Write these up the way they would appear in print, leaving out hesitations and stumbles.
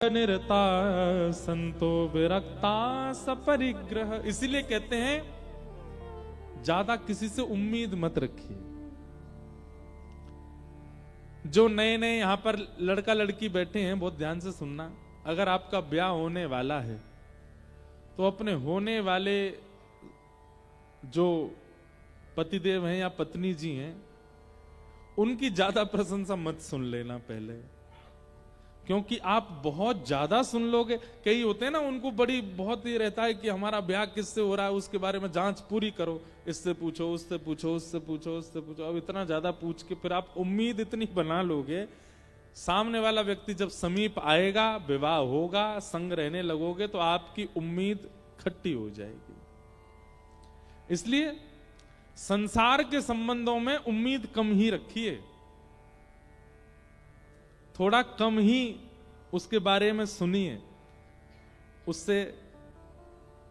निरता संतो विरक्ता सपरिग्रह। इसीलिए कहते हैं ज्यादा किसी से उम्मीद मत रखिए। जो नए नए यहां पर लड़का लड़की बैठे हैं, बहुत ध्यान से सुनना। अगर आपका ब्याह होने वाला है तो अपने होने वाले जो पतिदेव हैं या पत्नी जी हैं, उनकी ज्यादा प्रशंसा मत सुन लेना पहले, क्योंकि आप बहुत ज्यादा सुन लोगे। कई होते हैं ना, उनको बड़ी बहुत ही रहता है कि हमारा ब्याह किससे हो रहा है, उसके बारे में जांच पूरी करो, इससे पूछो, उससे पूछो, उससे पूछो, उससे पूछो। अब इतना ज्यादा पूछ के फिर आप उम्मीद इतनी बना लोगे, सामने वाला व्यक्ति जब समीप आएगा, विवाह होगा, संग रहने लगोगे, तो आपकी उम्मीद खट्टी हो जाएगी। इसलिए संसार के संबंधों में उम्मीद कम ही रखिए, थोड़ा कम ही उसके बारे में सुनिए, उससे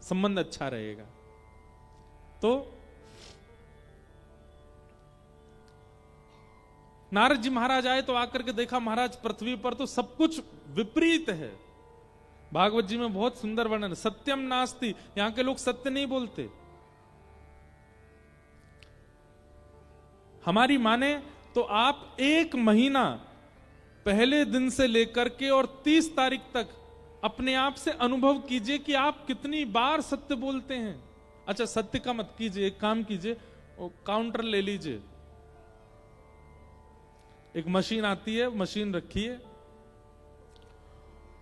संबंध अच्छा रहेगा। तो नारद जी महाराज आए तो आकर के देखा, महाराज पृथ्वी पर तो सब कुछ विपरीत है। भागवत जी में बहुत सुंदर वर्णन, सत्यम नास्ति, यहां के लोग सत्य नहीं बोलते। हमारी माने तो आप 1 महीना पहले दिन से लेकर के और 30 तारीख तक अपने आप से अनुभव कीजिए कि आप कितनी बार सत्य बोलते हैं। अच्छा, सत्य का मत कीजिए, एक काम कीजिए, काउंटर ले लीजिए, एक मशीन आती है, मशीन रखिए,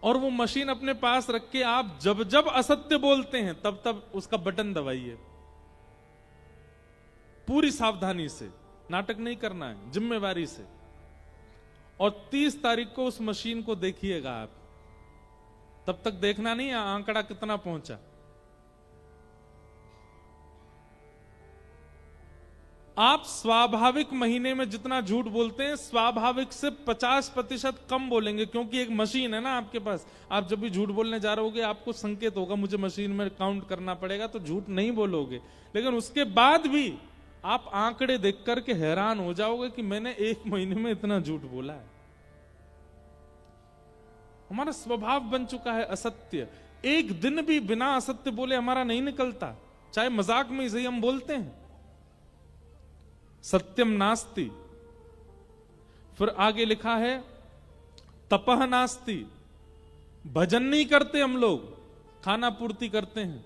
और वो मशीन अपने पास रख के आप जब जब असत्य बोलते हैं तब तब उसका बटन दबाइए। पूरी सावधानी से, नाटक नहीं करना है, जिम्मेवारी से। और 30 तारीख को उस मशीन को देखिएगा आप, तब तक देखना नहीं आंकड़ा कितना पहुंचा। आप स्वाभाविक महीने में जितना झूठ बोलते हैं, स्वाभाविक से 50% कम बोलेंगे, क्योंकि एक मशीन है ना आपके पास। आप जब भी झूठ बोलने जा रहे होगे, आपको संकेत होगा मुझे मशीन में काउंट करना पड़ेगा, तो झूठ नहीं बोलोगे। लेकिन उसके बाद भी आप आंकड़े देख करके हैरान हो जाओगे कि मैंने 1 महीने में इतना झूठ बोला है। हमारा स्वभाव बन चुका है असत्य। एक दिन भी बिना असत्य बोले हमारा नहीं निकलता, चाहे मजाक में ही सही हम बोलते हैं। सत्यम नास्ति। फिर आगे लिखा है तपह नास्ति, भजन नहीं करते हम लोग, खाना पूर्ति करते हैं।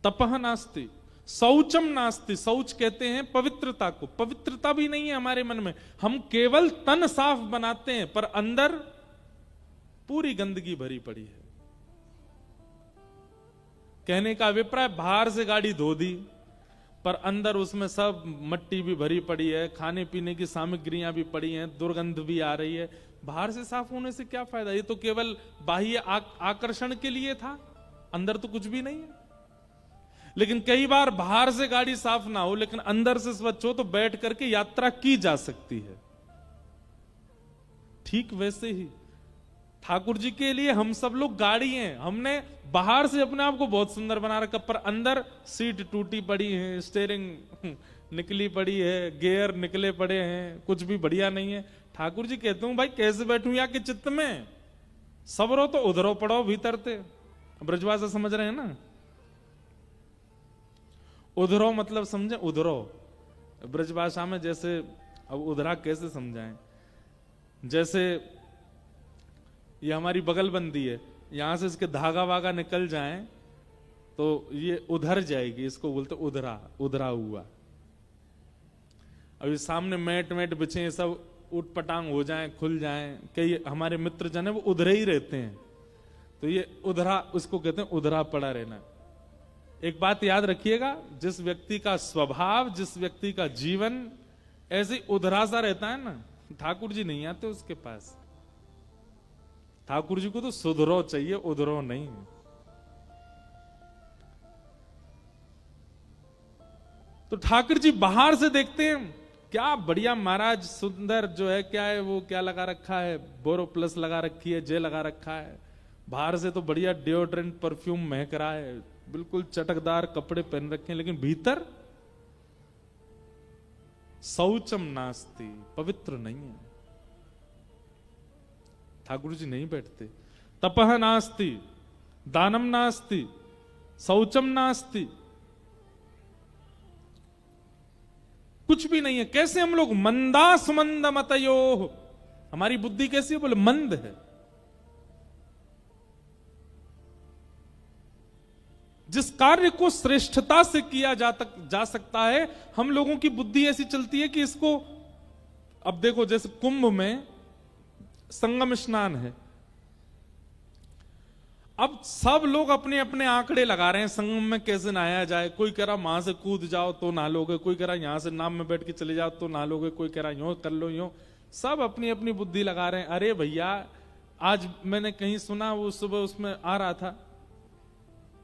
तपह नास्ति। शौचम नास्ति, शौच कहते हैं पवित्रता को, पवित्रता भी नहीं है हमारे मन में। हम केवल तन साफ बनाते हैं, पर अंदर पूरी गंदगी भरी पड़ी है। कहने का अभिप्राय, बाहर से गाड़ी धो दी, पर अंदर उसमें सब मट्टी भी भरी पड़ी है, खाने पीने की सामग्रियां भी पड़ी हैं, दुर्गंध भी आ रही है। बाहर से साफ होने से क्या फायदा? ये तो केवल बाह्य आकर्षण के लिए था, अंदर तो कुछ भी नहीं है। लेकिन कई बार बाहर से गाड़ी साफ ना हो, लेकिन अंदर से स्वच्छ हो, तो बैठ करके यात्रा की जा सकती है। ठीक वैसे ही ठाकुर जी के लिए हम सब लोग गाड़ी हैं। हमने बाहर से अपने आप को बहुत सुंदर बना रखा, पर अंदर सीट टूटी पड़ी है, स्टीयरिंग निकली पड़ी है, गियर निकले पड़े हैं, कुछ भी बढ़िया नहीं है। ठाकुर जी कहते हूं, भाई कैसे बैठूं या कि चित्त में सबरो तो उधरो पड़ो भीतर थे। ब्रजभाषा समझ रहे हैं ना? उधरो मतलब समझे, उधरो ब्रजभाषा में। जैसे अब उधरा कैसे समझाएं? जैसे ये हमारी बगलबंदी है, यहां से इसके धागा वागा निकल जाएं तो ये उधर जाएगी, इसको बोलते उधरा, उधरा हुआ। अभी सामने मैट मैट बिछे, सब उठपटांग हो जाएं, खुल जाएं। कई हमारे मित्र जन है वो उधरे ही रहते हैं, तो ये उधरा, उसको कहते हैं उधरा पड़ा रहना। एक बात याद रखिएगा, जिस व्यक्ति का स्वभाव, जिस व्यक्ति का जीवन ऐसे उधरा सा रहता है ना, ठाकुर जी नहीं आते उसके पास। ठाकुर जी को तो सुधरो चाहिए, उधरो नहीं। तो ठाकुर जी बाहर से देखते हैं, क्या बढ़िया महाराज, सुंदर जो है, क्या है वो, क्या लगा रखा है, बोरो प्लस लगा रखी है, जे लगा रखा है। बाहर से तो बढ़िया डिओड्रेंट परफ्यूम महक रहा है, बिल्कुल चटकदार कपड़े पहन रखे हैं, लेकिन भीतर शौचम नास्ति, पवित्र नहीं है। ठाकुर जी नहीं बैठते। तपह नास्ति, दानम नास्ति, शौचम नास्ति, कुछ भी नहीं है। कैसे हम लोग मंदा सुमंद मतयो, हमारी बुद्धि कैसी है? बोले मंद है। जिस कार्य को श्रेष्ठता से किया जा सकता है, हम लोगों की बुद्धि ऐसी चलती है कि इसको, अब देखो जैसे कुंभ में संगम स्नान है, अब सब लोग अपने अपने आंकड़े लगा रहे हैं संगम में कैसे नहाया जाए। कोई कह रहा वहां से कूद जाओ तो नहा लोगे, कोई कह रहा यहां से नाव में बैठ के चले जाओ तो नहा लोगे, कोई कह रहा यूं कर लो यूं, सब अपनी अपनी बुद्धि लगा रहे हैं। अरे भैया, आज मैंने कहीं सुना, वो सुबह उसमें आ रहा था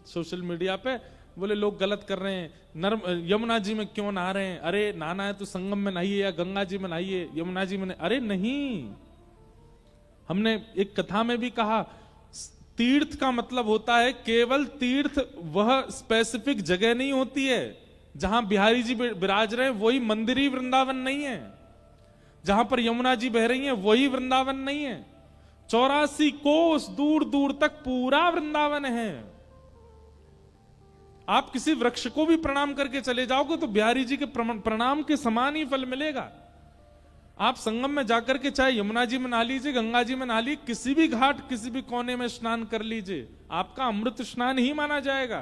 सोशल मीडिया पे, बोले लोग गलत कर रहे हैं, यमुना जी में क्यों नहा रहे हैं? अरे नहाना है तो संगम में नहाइए या गंगा जी में नहाइए, यमुना जी में। अरे नहीं, हमने एक कथा में भी कहा, तीर्थ का मतलब होता है केवल तीर्थ, वह स्पेसिफिक जगह नहीं होती है जहां बिहारी जी विराज रहे हैं वही मंदिर ही वृंदावन नहीं है, जहां पर यमुना जी बह रही हैं वही वृंदावन नहीं है। 84 कोस दूर दूर तक पूरा वृंदावन है। आप किसी वृक्ष को भी प्रणाम करके चले जाओगे तो बिहारी जी के प्रणाम के समान ही फल मिलेगा। आप संगम में जाकर के चाहे यमुना जी में नहा लीजिए, गंगा जी में नहा लीजिए, किसी भी घाट किसी भी कोने में स्नान कर लीजिए, आपका अमृत स्नान ही माना जाएगा।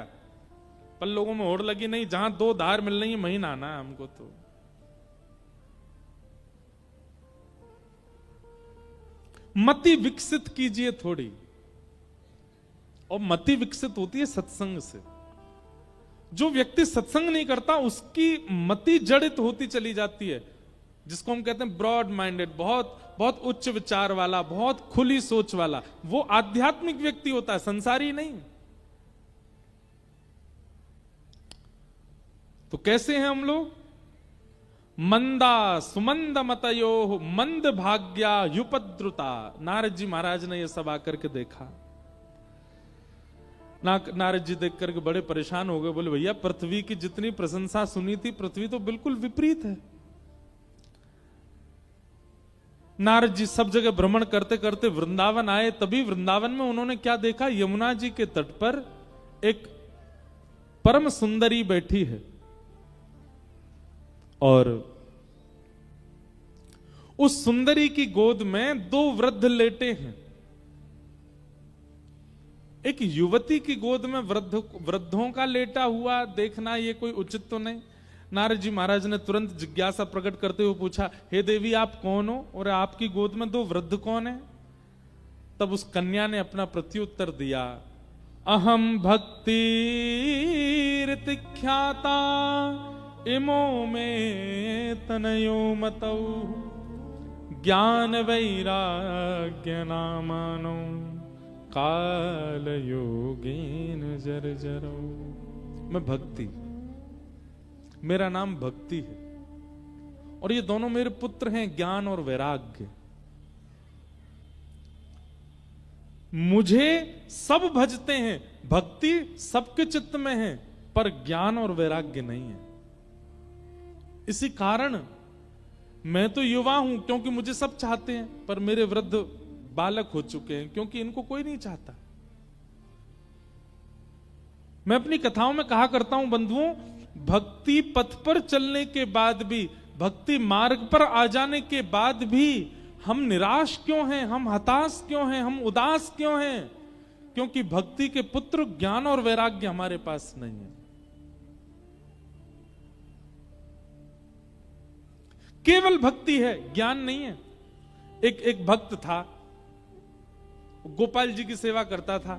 पर लोगों में होड़ लगी नहीं, जहां 2 धार मिल रही है वहीं नहाना है हमको। तो मति विकसित कीजिए थोड़ी, और मति विकसित होती है सत्संग से। जो व्यक्ति सत्संग नहीं करता उसकी मति जड़ित होती चली जाती है, जिसको हम कहते हैं ब्रॉड माइंडेड, बहुत बहुत उच्च विचार वाला, बहुत खुली सोच वाला, वो आध्यात्मिक व्यक्ति होता है, संसारी नहीं। तो कैसे हैं हम लोग? मंदा सुमंद मतयो मंद भाग्या युपद्रुता। नारद जी महाराज ने यह सब आकर के देखा। नारद जी देख करके बड़े परेशान हो गए, बोले भैया पृथ्वी की जितनी प्रशंसा सुनी थी, पृथ्वी तो बिल्कुल विपरीत है। नारद जी सब जगह भ्रमण करते करते वृंदावन आए, तभी वृंदावन में उन्होंने क्या देखा? यमुना जी के तट पर एक परम सुंदरी बैठी है और उस सुंदरी की गोद में 2 वृद्ध लेटे हैं। एक युवती की गोद में वृद्धों का लेटा हुआ देखना ये कोई उचित तो नहीं। नारद जी महाराज ने तुरंत जिज्ञासा प्रकट करते हुए पूछा, हे देवी आप कौन हो और आपकी गोद में 2 वृद्ध कौन है? तब उस कन्या ने अपना प्रत्युत्तर दिया, अहम भक्ति ख्याता इमो में तनयो मतौ ज्ञान वैराग्य नामानो काल योगेन जर्जरो। मैं भक्ति, मेरा नाम भक्ति है, और ये दोनों मेरे पुत्र हैं ज्ञान और वैराग्य। मुझे सब भजते हैं, भक्ति सबके चित्त में है, पर ज्ञान और वैराग्य नहीं है। इसी कारण मैं तो युवा हूं क्योंकि मुझे सब चाहते हैं, पर मेरे वृद्ध बालक हो चुके हैं क्योंकि इनको कोई नहीं चाहता। मैं अपनी कथाओं में कहा करता हूं बंधुओं, भक्ति पथ पर चलने के बाद भी, भक्ति मार्ग पर आ जाने के बाद भी हम निराश क्यों हैं, हम हताश क्यों हैं, हम उदास क्यों हैं? क्योंकि भक्ति के पुत्र ज्ञान और वैराग्य हमारे पास नहीं है। केवल भक्ति है, ज्ञान नहीं है। एक भक्त था, गोपाल जी की सेवा करता था।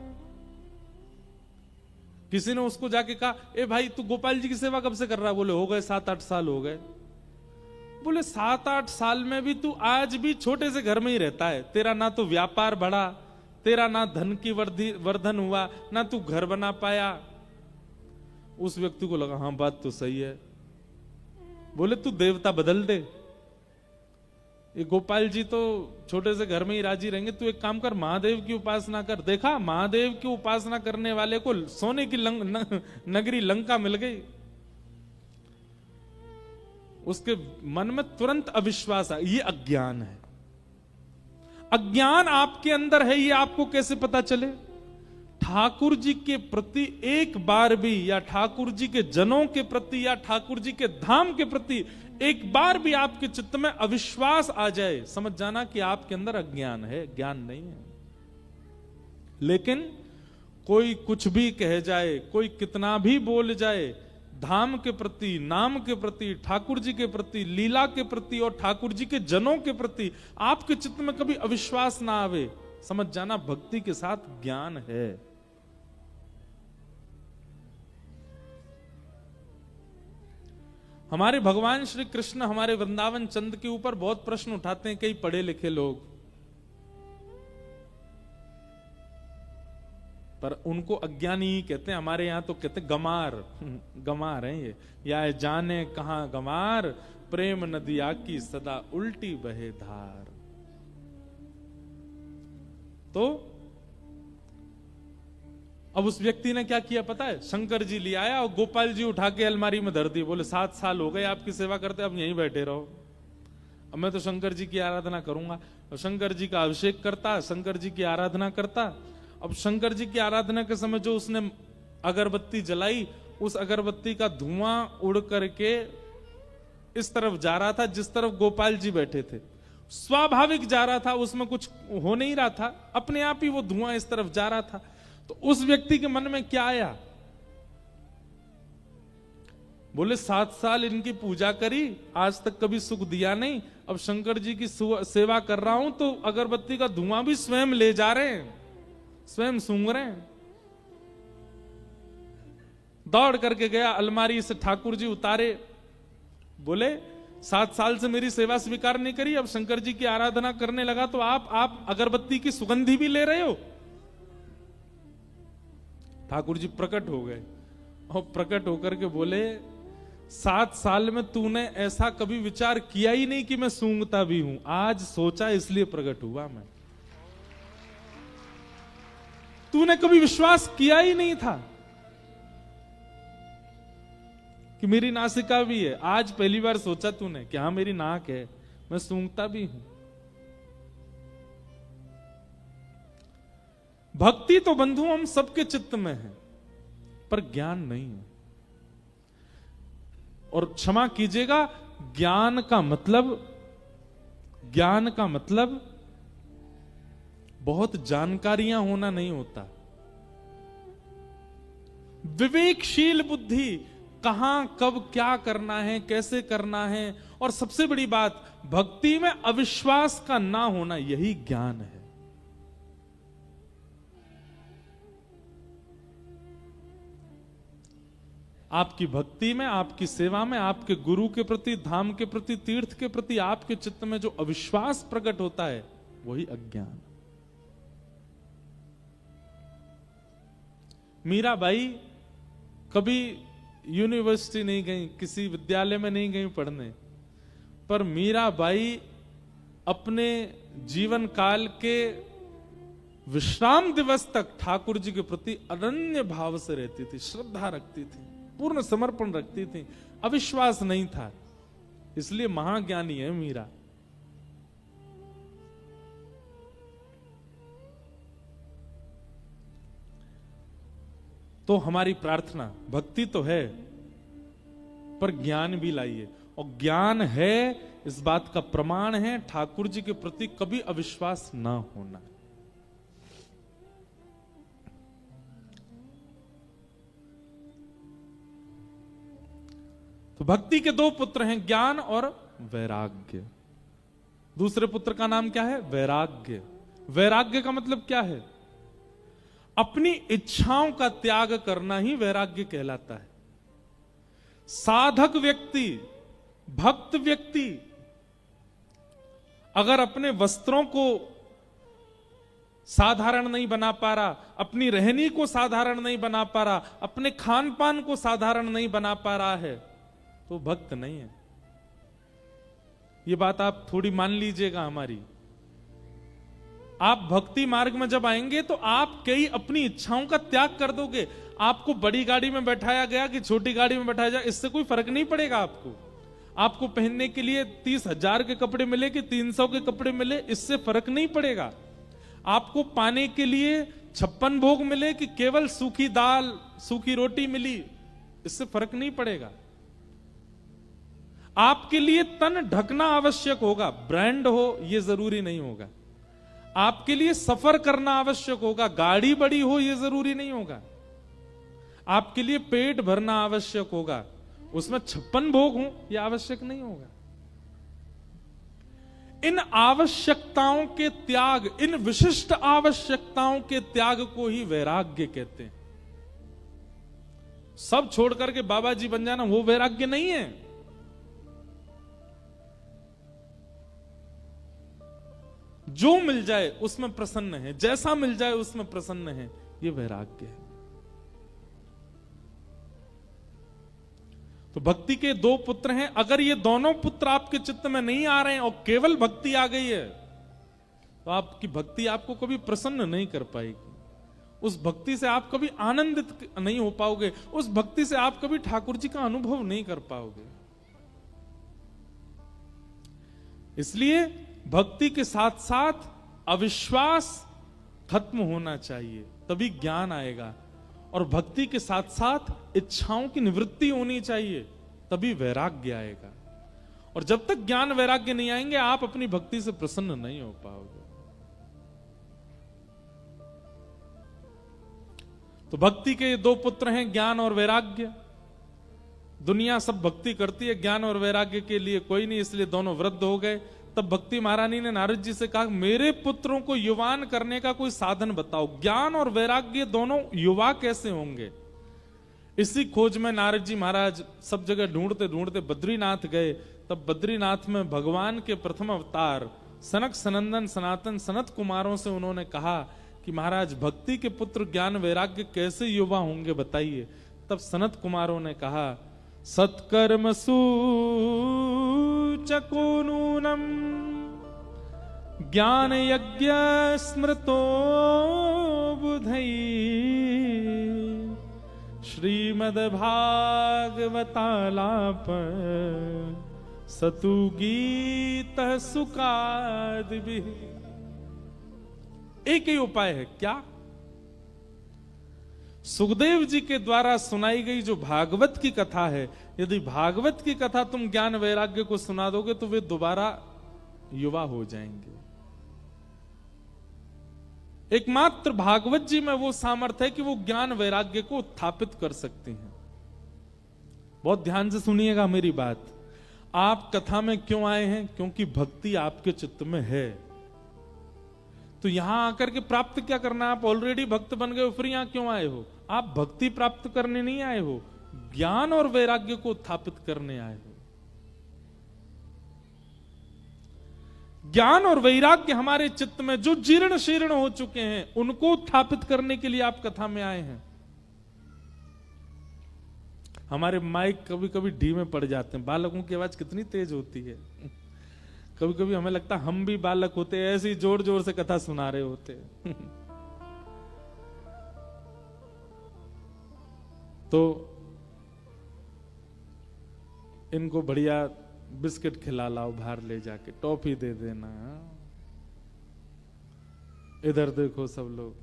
किसी ने उसको जाके कहा, ए भाई तू गोपाल जी की सेवा कब से कर रहा है? बोले हो गए 7-8 साल हो गए। बोले 7-8 साल में भी तू आज भी छोटे से घर में ही रहता है, तेरा ना तो व्यापार बढ़ा, तेरा ना धन की वर्धन हुआ, ना तू घर बना पाया। उस व्यक्ति को लगा हाँ बात तो सही है। बोले तू देवता बदल दे, ये गोपाल जी तो छोटे से घर में ही राजी रहेंगे, तू एक काम कर महादेव की उपासना कर। देखा, महादेव की उपासना करने वाले को सोने की नगरी लंका मिल गई। उसके मन में तुरंत अविश्वास आ, ये अज्ञान है। अज्ञान आपके अंदर है ये आपको कैसे पता चले? ठाकुर जी के प्रति एक बार भी, या ठाकुर जी के जनों के प्रति, या ठाकुर जी के धाम के प्रति एक बार भी आपके चित्त में अविश्वास आ जाए, समझ जाना कि आपके अंदर अज्ञान है, ज्ञान नहीं है। लेकिन कोई कुछ भी कह जाए, कोई कितना भी बोल जाए, धाम के प्रति, नाम के प्रति, ठाकुर जी के प्रति, लीला के प्रति और ठाकुर जी के जनों के प्रति आपके चित्त में कभी अविश्वास ना आवे, समझ जाना भक्ति के साथ ज्ञान है। हमारे भगवान श्री कृष्ण हमारे वृंदावन चंद के ऊपर बहुत प्रश्न उठाते हैं कई पढ़े लिखे लोग, पर उनको अज्ञानी ही कहते हैं। हमारे यहां तो कहते हैं गमार, गमार हैं ये, या जाने कहां गमार, प्रेम नदिया की सदा उल्टी बहे धार। तो अब उस व्यक्ति ने क्या किया पता है? शंकर जी ले आया और गोपाल जी उठा के अलमारी में धर दी। बोले 7 साल हो गए आपकी सेवा करते, अब यहीं बैठे रहो, अब मैं तो शंकर जी की आराधना करूंगा। और शंकर जी का अभिषेक करता, शंकर जी की आराधना करता। अब शंकर जी की आराधना के समय जो उसने अगरबत्ती जलाई, उस अगरबत्ती का धुआं उड़ करके इस तरफ जा रहा था जिस तरफ गोपाल जी बैठे थे। स्वाभाविक जा रहा था, उसमें कुछ हो नहीं रहा था, अपने आप ही वो धुआं इस तरफ जा रहा था। तो उस व्यक्ति के मन में क्या आया? बोले 7 साल इनकी पूजा करी, आज तक कभी सुख दिया नहीं, अब शंकर जी की सेवा कर रहा हूं तो अगरबत्ती का धुआं भी स्वयं ले जा रहे हैं, स्वयं सूंघ रहे हैं। दौड़ करके गया, अलमारी से ठाकुर जी उतारे। बोले 7 साल से मेरी सेवा स्वीकार नहीं करी, अब शंकर जी की आराधना करने लगा तो आप अगरबत्ती की सुगंधी भी ले रहे हो। ठाकुर जी प्रकट हो गए और प्रकट होकर के बोले 7 साल में तूने ऐसा कभी विचार किया ही नहीं कि मैं सूंघता भी हूं, आज सोचा इसलिए प्रकट हुआ मैं। तूने कभी विश्वास किया ही नहीं था कि मेरी नासिका भी है, आज पहली बार सोचा तूने कि हाँ मेरी नाक है, मैं सूंघता भी हूं। भक्ति तो बंधु हम सबके चित्त में है, पर ज्ञान नहीं है। और क्षमा कीजिएगा, ज्ञान का मतलब बहुत जानकारियां होना नहीं होता। विवेकशील बुद्धि, कहां कब क्या करना है, कैसे करना है, और सबसे बड़ी बात भक्ति में अविश्वास का ना होना, यही ज्ञान है। आपकी भक्ति में, आपकी सेवा में, आपके गुरु के प्रति, धाम के प्रति, तीर्थ के प्रति आपके चित्त में जो अविश्वास प्रकट होता है वही अज्ञान। मीराबाई कभी यूनिवर्सिटी नहीं गई, किसी विद्यालय में नहीं गई पढ़ने, पर मीराबाई अपने जीवन काल के विश्राम दिवस तक ठाकुर जी के प्रति अनन्य भाव से रहती थी, श्रद्धा रखती थी, पूर्ण समर्पण रखती थी, अविश्वास नहीं था, इसलिए महाज्ञानी है मीरा। तो हमारी प्रार्थना, भक्ति तो है पर ज्ञान भी लाइए, और ज्ञान है इस बात का प्रमाण है ठाकुर जी के प्रति कभी अविश्वास ना होना। तो भक्ति के 2 पुत्र हैं, ज्ञान और वैराग्य। दूसरे पुत्र का नाम क्या है? वैराग्य। वैराग्य का मतलब क्या है? अपनी इच्छाओं का त्याग करना ही वैराग्य कहलाता है। साधक व्यक्ति, भक्त व्यक्ति अगर अपने वस्त्रों को साधारण नहीं बना पा रहा, अपनी रहनी को साधारण नहीं बना पा रहा, अपने खान पान को साधारण नहीं बना पा रहा है, तो भक्त नहीं है। ये बात आप थोड़ी मान लीजिएगा हमारी। आप भक्ति मार्ग में जब आएंगे तो आप कई अपनी इच्छाओं का त्याग कर दोगे। आपको बड़ी गाड़ी में बैठाया गया कि छोटी गाड़ी में बैठाया जाए, इससे कोई फर्क नहीं पड़ेगा आपको। आपको पहनने के लिए 30,000 के कपड़े मिले कि 300 के कपड़े मिले, इससे फर्क नहीं पड़ेगा। आपको पाने के लिए 56 भोग मिले कि केवल सूखी दाल सूखी रोटी मिली, इससे फर्क नहीं पड़ेगा। आपके लिए तन ढकना आवश्यक होगा, ब्रांड हो यह जरूरी नहीं होगा। आपके लिए सफर करना आवश्यक होगा, गाड़ी बड़ी हो यह जरूरी नहीं होगा। आपके लिए पेट भरना आवश्यक होगा, उसमें 56 भोग हो यह आवश्यक नहीं होगा। इन आवश्यकताओं के त्याग, इन विशिष्ट आवश्यकताओं के त्याग को ही वैराग्य कहते हैं। सब छोड़ करके बाबा जी बन जाना वो वैराग्य नहीं है। जो मिल जाए उसमें प्रसन्न है, जैसा मिल जाए उसमें प्रसन्न है, ये वैराग्य है। तो भक्ति के दो पुत्र हैं, अगर ये दोनों पुत्र आपके चित्त में नहीं आ रहे हैं और केवल भक्ति आ गई है, तो आपकी भक्ति आपको कभी प्रसन्न नहीं कर पाएगी। उस भक्ति से आप कभी आनंदित नहीं हो पाओगे, उस भक्ति से आप कभी ठाकुर जी का अनुभव नहीं कर पाओगे। इसलिए भक्ति के साथ साथ अविश्वास खत्म होना चाहिए, तभी ज्ञान आएगा। और भक्ति के साथ साथ इच्छाओं की निवृत्ति होनी चाहिए, तभी वैराग्य आएगा। और जब तक ज्ञान वैराग्य नहीं आएंगे, आप अपनी भक्ति से प्रसन्न नहीं हो पाओगे। तो भक्ति के ये दो पुत्र हैं, ज्ञान और वैराग्य। दुनिया सब भक्ति करती है, ज्ञान और वैराग्य के लिए कोई नहीं, इसलिए दोनों वृद्ध हो गए। तब भक्ति महारानी ने नारद जी से कहा, मेरे पुत्रों को युवान करने का कोई साधन बताओ। ज्ञान और वैराग्य दोनों युवा कैसे होंगे? इसी खोज में नारद जी महाराज सब जगह ढूंढते ढूंढते बद्रीनाथ गए। तब बद्रीनाथ में भगवान के प्रथम अवतार सनक सनंदन सनातन सनत कुमारों से उन्होंने कहा कि महाराज भक्ति के पुत्र ज्ञान वैराग्य कैसे युवा होंगे, बताइए। तब सनत कुमारों ने कहा, सत्कर्मसु चको नूनम ज्ञान यज्ञ स्मृतो बुधई श्रीमद् भागवतालाप सतु गीत सुकादि। एक ही उपाय है, क्या? सुखदेव जी के द्वारा सुनाई गई जो भागवत की कथा है, यदि भागवत की कथा तुम ज्ञान वैराग्य को सुना दोगे तो वे दोबारा युवा हो जाएंगे। एकमात्र भागवत जी में वो सामर्थ्य है कि वो ज्ञान वैराग्य को उत्थापित कर सकते हैं। बहुत ध्यान से सुनिएगा मेरी बात। आप कथा में क्यों आए हैं? क्योंकि भक्ति आपके चित्त में है। तो यहां आकर के प्राप्त क्या करना? आप ऑलरेडी भक्त बन गए, फिर यहां क्यों आए हो? आप भक्ति प्राप्त करने नहीं आए हो, ज्ञान और वैराग्य को उत्थापित करने आए हो। ज्ञान और वैराग्य हमारे चित्त में जो जीर्ण शीर्ण हो चुके हैं, उनको उत्थापित करने के लिए आप कथा में आए हैं। हमारे माइक कभी कभी ढीमे पड़ जाते हैं, बालकों की आवाज कितनी तेज होती है। कभी कभी हमें लगता है हम भी बालक होते, ऐसे ही जोर जोर से कथा सुना रहे होते। तो इनको बढ़िया बिस्किट खिला लाओ, बाहर ले जाके टॉफी दे देना। इधर देखो सब लोग,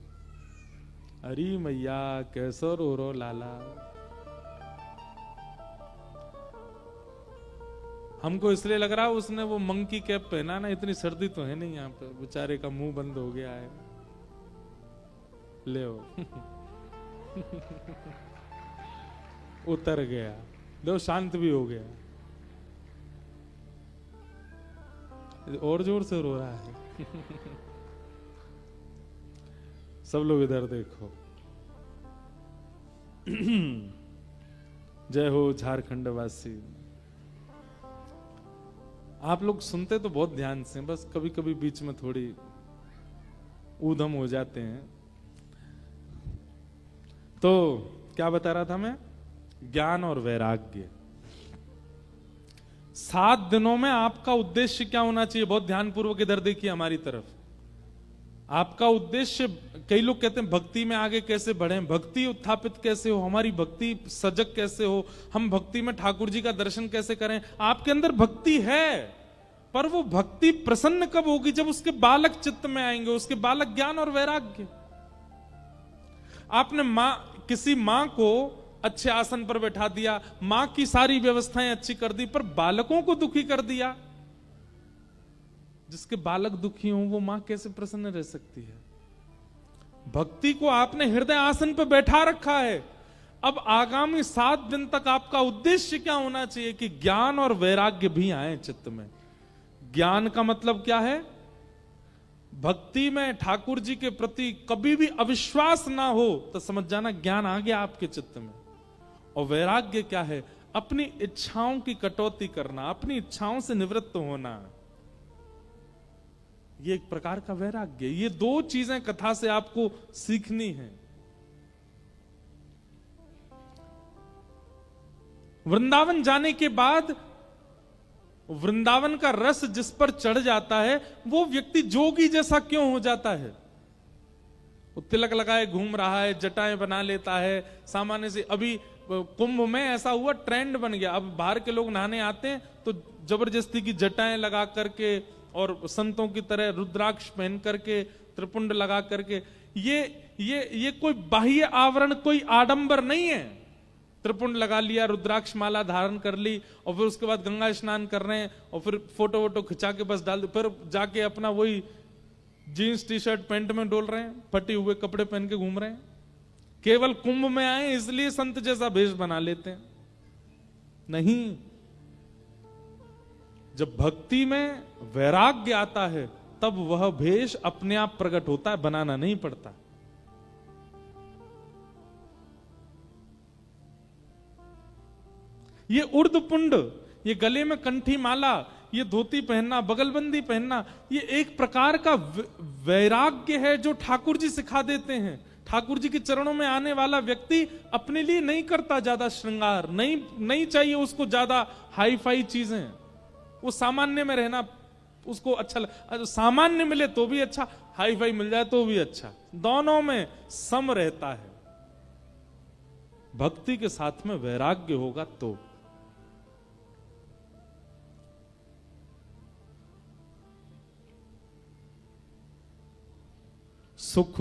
अरे मैया कैसो रो रो लाला। हमको इसलिए लग रहा है उसने वो मंकी कैप पहना ना, इतनी सर्दी तो है नहीं यहाँ पे, बेचारे का मुंह बंद हो गया है। ले उतर गया, लो शांत भी हो गया, और जोर से रो रहा है। सब लोग इधर देखो। जय हो झारखंड वासी। आप लोग सुनते तो बहुत ध्यान से, बस कभी कभी बीच में थोड़ी ऊधम हो जाते हैं। तो क्या बता रहा था मैं? ज्ञान और वैराग्य। 7 दिनों में आपका उद्देश्य क्या होना चाहिए? बहुत ध्यानपूर्वक इधर देखिए हमारी तरफ। आपका उद्देश्य, कई लोग कहते हैं भक्ति में आगे कैसे बढ़े, भक्ति उत्थापित कैसे हो, हमारी भक्ति सजग कैसे हो, हम भक्ति में ठाकुर जी का दर्शन कैसे करें। आपके अंदर भक्ति है, पर वो भक्ति प्रसन्न कब होगी? जब उसके बालक चित्त में आएंगे, उसके बालक ज्ञान और वैराग्य। आपने किसी मां को अच्छे आसन पर बैठा दिया, मां की सारी व्यवस्थाएं अच्छी कर दी, पर बालकों को दुखी कर दिया। जिसके बालक दुखी हों वो मां कैसे प्रसन्न रह सकती है? भक्ति को आपने हृदय आसन पर बैठा रखा है। अब आगामी 7 दिन तक आपका उद्देश्य क्या होना चाहिए कि ज्ञान और वैराग्य भी आए चित्त में। ज्ञान का मतलब क्या है? भक्ति में ठाकुर जी के प्रति कभी भी अविश्वास ना हो तो समझ जाना ज्ञान आ गया आपके चित्त में। और वैराग्य क्या है? अपनी इच्छाओं की कटौती करना, अपनी इच्छाओं से निवृत्त होना, ये एक प्रकार का वैराग्य। ये 2 चीजें कथा से आपको सीखनी है। वृंदावन जाने के बाद वृंदावन का रस जिस पर चढ़ जाता है वो व्यक्ति जोगी जैसा क्यों हो जाता है? वो तिलक लगाए घूम रहा है, जटाएं बना लेता है सामान्य से। अभी कुंभ में ऐसा हुआ, ट्रेंड बन गया। अब बाहर के लोग नहाने आते हैं तो जबरदस्ती की जटाएं लगा करके और संतों की तरह रुद्राक्ष पहन करके, त्रिपुंड लगा करके, ये कोई बाह्य आवरण, कोई आडंबर नहीं है। त्रिपुंड लगा लिया, रुद्राक्ष माला धारण कर ली और फिर उसके बाद गंगा स्नान कर रहे हैं और फिर फोटो वोटो खिंचा के बस डाल दो, फिर जाके अपना वही जीन्स टी शर्ट पैंट में डोल रहे हैं, फटे हुए कपड़े पहन के घूम रहे हैं। केवल कुंभ में आए इसलिए संत जैसा भेष बना लेते हैं। नहीं, जब भक्ति में वैराग्य आता है तब वह भेष अपने आप प्रकट होता है, बनाना नहीं पड़ता। ये उर्दपुंड, ये गले में कंठी माला, ये धोती पहनना, बगलबंदी पहनना, ये एक प्रकार का वैराग्य है जो ठाकुर जी सिखा देते हैं। ठाकुर जी के चरणों में आने वाला व्यक्ति अपने लिए नहीं करता ज्यादा श्रृंगार, नहीं चाहिए उसको ज्यादा हाई फाई चीजें। वो सामान्य में रहना उसको अच्छा सामान्य मिले तो भी अच्छा, हाई फाई मिल जाए तो भी अच्छा, दोनों में सम रहता है। भक्ति के साथ में वैराग्य होगा तो सुख